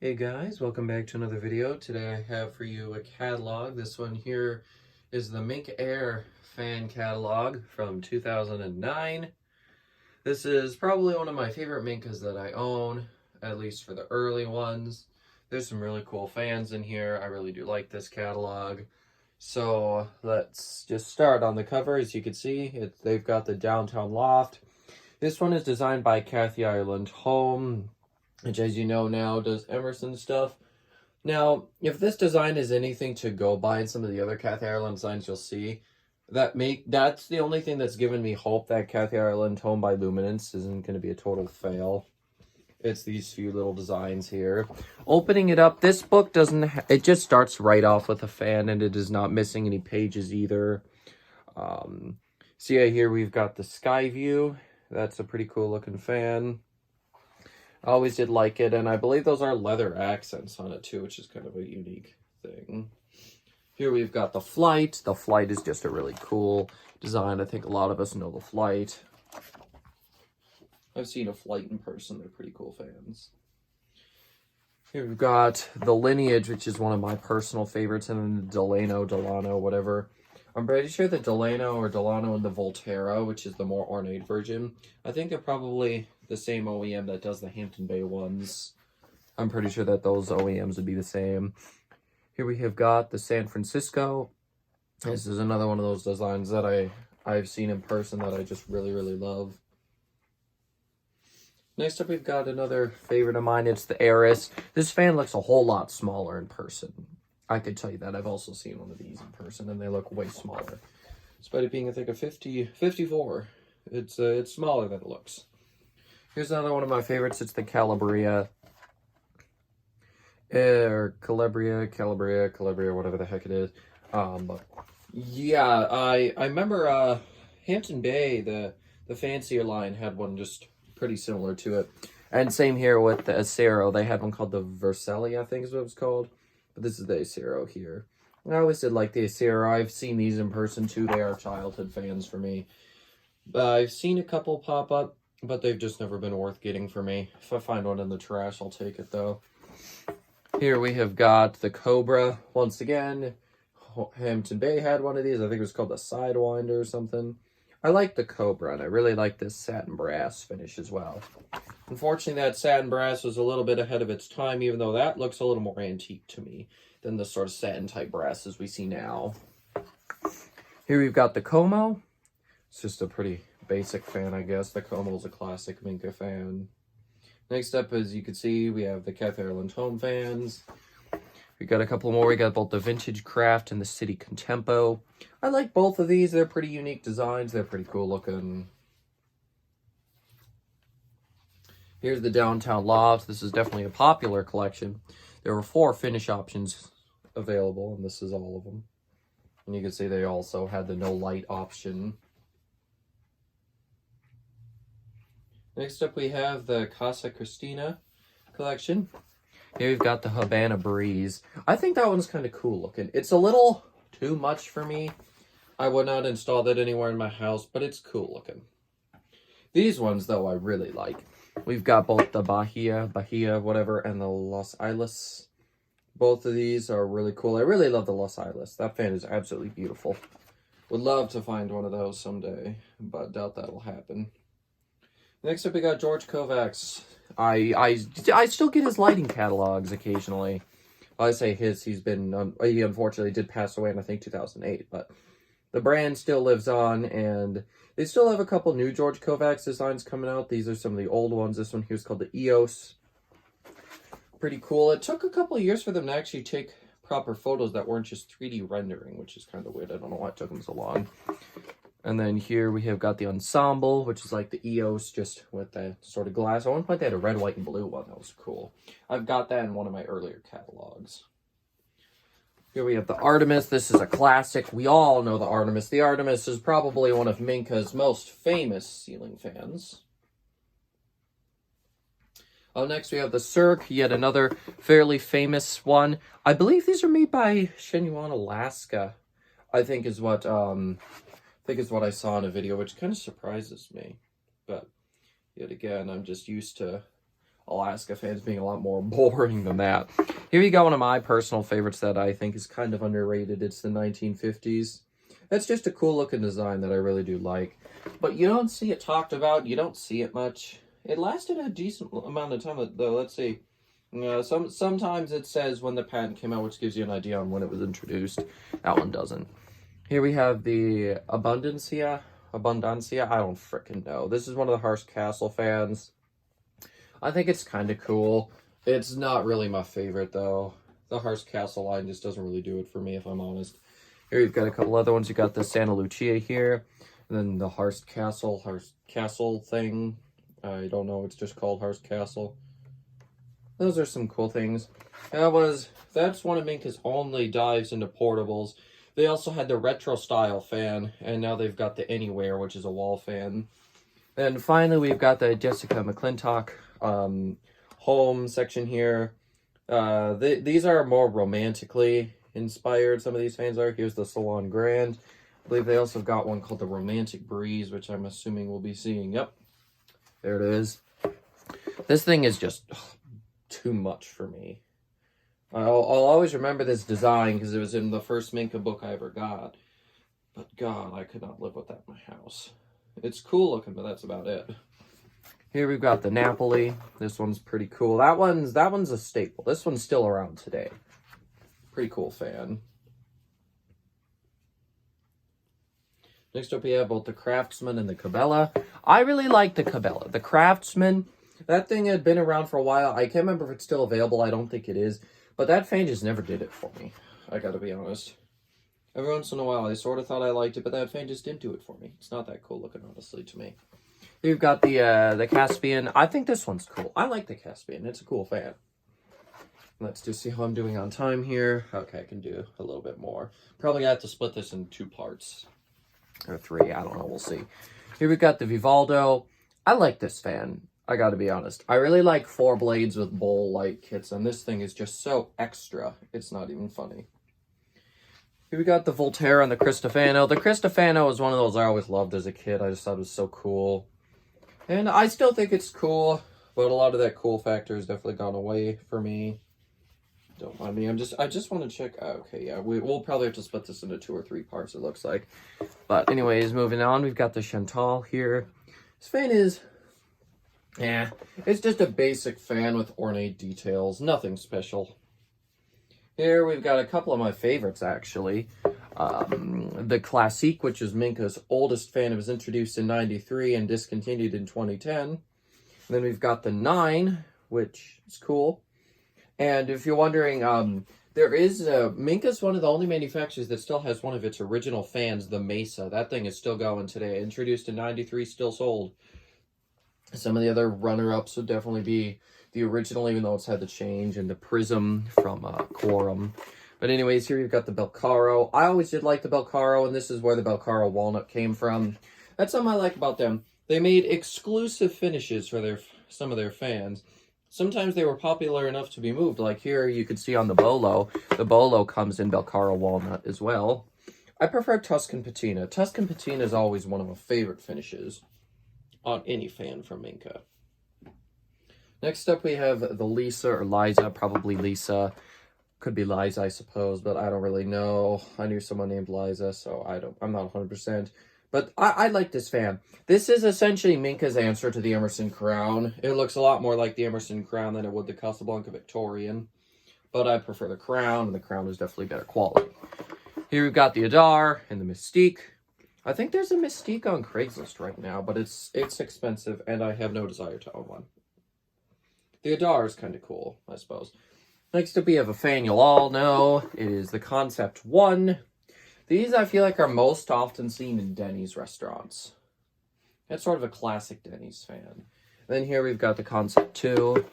Hey guys, welcome back to another video. Today I have for you a catalog. This one here is the Minka Air fan catalog from 2009. This is probably one of my favorite Minkas that I own, at least for the early ones. There's some really cool fans in here. I really do like this catalog. So let's just start on the cover. As you can see, they've got the downtown loft. This one is designed by Kathy Ireland Home, which, as you know now, does Emerson stuff. Now, if this design is anything to go by in some of the other Kathy Ireland designs you'll see, that's the only thing that's given me hope that Kathy Ireland Home by Luminance isn't going to be a total fail. It's these few little designs here. Opening it up, this book it just starts right off with a fan, and it is not missing any pages either. See here we've got the Sky View. That's a pretty cool looking fan. I always did like it, and I believe those are leather accents on it too, which is kind of a unique thing. Here we've got the Flight. The Flight is just a really cool design. I think a lot of us know the Flight. I've seen a Flight in person. They're pretty cool fans. Here we've got the Lineage, which is one of my personal favorites, and then the Delano, whatever. I'm pretty sure the Delano and the Volterra, which is the more ornate version, I think they're probably the same OEM that does the Hampton Bay ones. I'm pretty sure that those OEMs would be the same. Here we have got the San Francisco. This is another one of those designs that I've seen in person that I just really, really love. Next up, we've got another favorite of mine. It's the Aris. This fan looks a whole lot smaller in person. I could tell you that. I've also seen one of these in person, and they look way smaller. Despite it being, I think, a 54. It's smaller than it looks. Here's another one of my favorites. It's the Calabria. Or Calabria, whatever the heck it is. But yeah, I remember Hampton Bay, the fancier line, had one just pretty similar to it. And same here with the Acero. They had one called the Vercelli, I think is what it was called. But this is the Acero here. I always did like the Acero. I've seen these in person too. They are childhood fans for me. I've seen a couple pop up, but they've just never been worth getting for me. If I find one in the trash, I'll take it though. Here we have got the Cobra. Once again, Hampton Bay had one of these. I think it was called the Sidewinder or something. I like the Cobra, and I really like this satin brass finish as well. Unfortunately, that satin brass was a little bit ahead of its time, even though that looks a little more antique to me than the sort of satin-type brasses we see now. Here we've got the Como. It's just a pretty basic fan, I guess. The Como is a classic Minka fan. Next up, as you can see, we have the Kathy Ireland Home fans. We got a couple more. We got both the Vintage Craft and the City Contempo. I like both of these. They're pretty unique designs. They're pretty cool looking. Here's the Downtown Loft. This is definitely a popular collection. There were 4 finish options available, and this is all of them. And you can see they also had the no light option. Next up, we have the Casa Cristina collection. Here we've got the Havana Breeze. I think that one's kind of cool looking. It's a little too much for me. I would not install that anywhere in my house, but it's cool looking. These ones, though, I really like. We've got both the Bahia, whatever, and the Los Islas. Both of these are really cool. I really love the Los Islas. That fan is absolutely beautiful. Would love to find one of those someday, but doubt that'll happen. Next up, we got George Kovacs. I still get his lighting catalogs occasionally. I say his, he unfortunately did pass away in, I think, 2008, but the brand still lives on, and they still have a couple new George Kovacs designs coming out. These are some of the old ones. This one here is called the EOS. Pretty cool. It took a couple of years for them to actually take proper photos that weren't just 3D rendering, which is kind of weird. I don't know why it took them so long. And then here we have got the Ensemble, which is like the EOS, just with that sort of glass. At one point they had a red, white, and blue one. That was cool. I've got that in one of my earlier catalogs. Here we have the Artemis. This is a classic. We all know the Artemis. The Artemis is probably one of Minka's most famous ceiling fans. Next we have the Cirque, yet another fairly famous one. I believe these are made by Shenyuan, Alaska. I think is what I saw in a video, which kind of surprises me. But yet again, I'm just used to Alaska fans being a lot more boring than that. Here you got one of my personal favorites that I think is kind of underrated. It's the 1950s. That's just a cool looking design that I really do like. But you don't see it talked about. You don't see it much. It lasted a decent amount of time, though. Let's see. Sometimes it says when the patent came out, which gives you an idea on when it was introduced. That one doesn't. Here we have the Abundancia. I don't frickin' know. This is one of the Hearst Castle fans. I think it's kind of cool. It's not really my favorite, though. The Hearst Castle line just doesn't really do it for me, if I'm honest. Here you've got a couple other ones. You got the Santa Lucia here. And then the Hearst Castle thing. I don't know. It's just called Hearst Castle. Those are some cool things. That's one of Minka's only dives into portables. They also had the retro style fan, and now they've got the Anywhere, which is a wall fan. And finally, we've got the Jessica McClintock home section here. These are more romantically inspired. Some of these fans are. Here's the Salon Grand. I believe they also got one called the Romantic Breeze, which I'm assuming we'll be seeing. Yep, there it is. This thing is just too much for me. I'll always remember this design because it was in the first Minka book I ever got. But God, I could not live with that in my house. It's cool looking, but that's about it. Here we've got the Napoli. This one's pretty cool. That one's a staple. This one's still around today. Pretty cool fan. Next up we have both the Craftsman and the Cabela. I really like the Cabela. The Craftsman, that thing had been around for a while. I can't remember if it's still available. I don't think it is. But that fan just never did it for me. I gotta be honest. Every once in a while, I sort of thought I liked it, but that fan just didn't do it for me. It's not that cool looking, honestly, to me. Here you've got the Caspian. I think this one's cool. I like the Caspian. It's a cool fan. Let's just see how I'm doing on time here. Okay, I can do a little bit more. Probably gonna have to split this in 2 parts. Or 3, I don't know. We'll see. Here we've got the Vivaldo. I like this fan. I gotta be honest. I really like 4 blades with bowl light kits, and this thing is just so extra. It's not even funny. Here we got the Volterra and the Cristofano. The Cristofano is one of those I always loved as a kid. I just thought it was so cool. And I still think it's cool, but a lot of that cool factor has definitely gone away for me. Don't mind me. I just want to check. Okay, yeah, we'll probably have to split this into 2 or 3 parts, it looks like. But anyways, moving on, we've got the Chantal here. This fan is... yeah, it's just a basic fan with ornate details. Nothing special. Here we've got a couple of my favorites, actually. The Classique, which is Minka's oldest fan. It was introduced in '93 and discontinued in 2010. And then we've got the 9, which is cool. And if you're wondering, Minka's one of the only manufacturers that still has one of its original fans, the Mesa. That thing is still going today. Introduced in '93, still sold. Some of the other runner-ups would definitely be the original, even though it's had the change, and the Prism from Quorum. But anyways, here you've got the Belcaro. I always did like the Belcaro, and this is where the Belcaro walnut came from. That's something I like about them. They made exclusive finishes for some of their fans. Sometimes they were popular enough to be moved. Like here, you could see on the Bolo. The Bolo comes in Belcaro walnut as well. I prefer Tuscan Patina. Tuscan Patina is always one of my favorite finishes on any fan from Minka. Next up, we have the Lisa, or Liza, probably Lisa. Could be Liza, I suppose, but I don't really know. I knew someone named Liza, so I'm not 100%. But I like this fan. This is essentially Minka's answer to the Emerson Crown. It looks a lot more like the Emerson Crown than it would the Casablanca Victorian. But I prefer the Crown, and the Crown is definitely better quality. Here we've got the Adar and the Mystique. I think there's a Mystique on Craigslist right now, but it's expensive, and I have no desire to own one. The Adar is kind of cool, I suppose. Next up, we have a fan you'll all know. It is the Concept 1. These, I feel like, are most often seen in Denny's restaurants. It's sort of a classic Denny's fan. Then here we've got the Concept 2.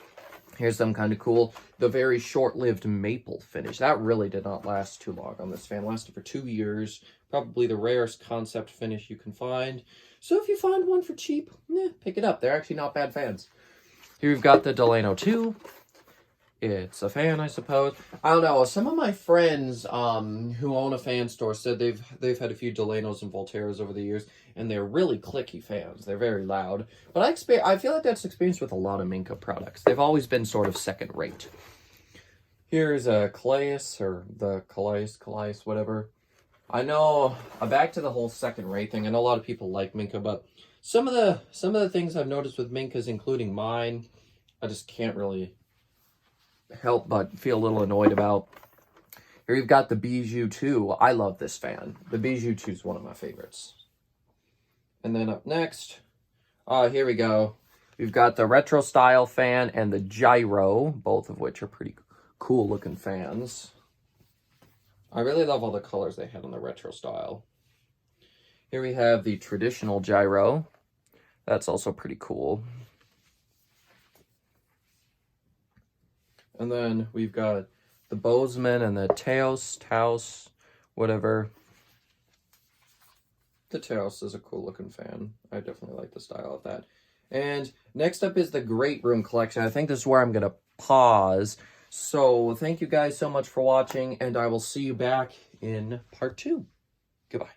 Here's some kind of cool. The very short-lived maple finish. That really did not last too long on this fan. It lasted for 2 years. Probably the rarest Concept finish you can find. So if you find one for cheap, pick it up. They're actually not bad fans. Here we've got the Delano 2. It's a fan, I suppose. I don't know. Some of my friends who own a fan store said they've had a few Delanos and Volteras over the years, and they're really clicky fans. They're very loud. But I feel like that's experienced with a lot of Minka products. They've always been sort of second rate. Here's a Calais, or the Calais, whatever. I know, back to the whole second rate thing. I know a lot of people like Minka, but some of the things I've noticed with Minkas, including mine, I just can't really help but feel a little annoyed about. Here you've got the Bijou 2. I love this fan. The Bijou 2 is one of my favorites. And then up next, here we go. We've got the retro style fan and the gyro, both of which are pretty cool looking fans. I really love all the colors they had on the retro style. Here we have the traditional gyro. That's also pretty cool. And then we've got the Bozeman and the Taos, whatever. The Taos is a cool looking fan. I definitely like the style of that. And next up is the Great Room collection. I think this is where I'm going to pause. So thank you guys so much for watching, and I will see you back in part 2. Goodbye.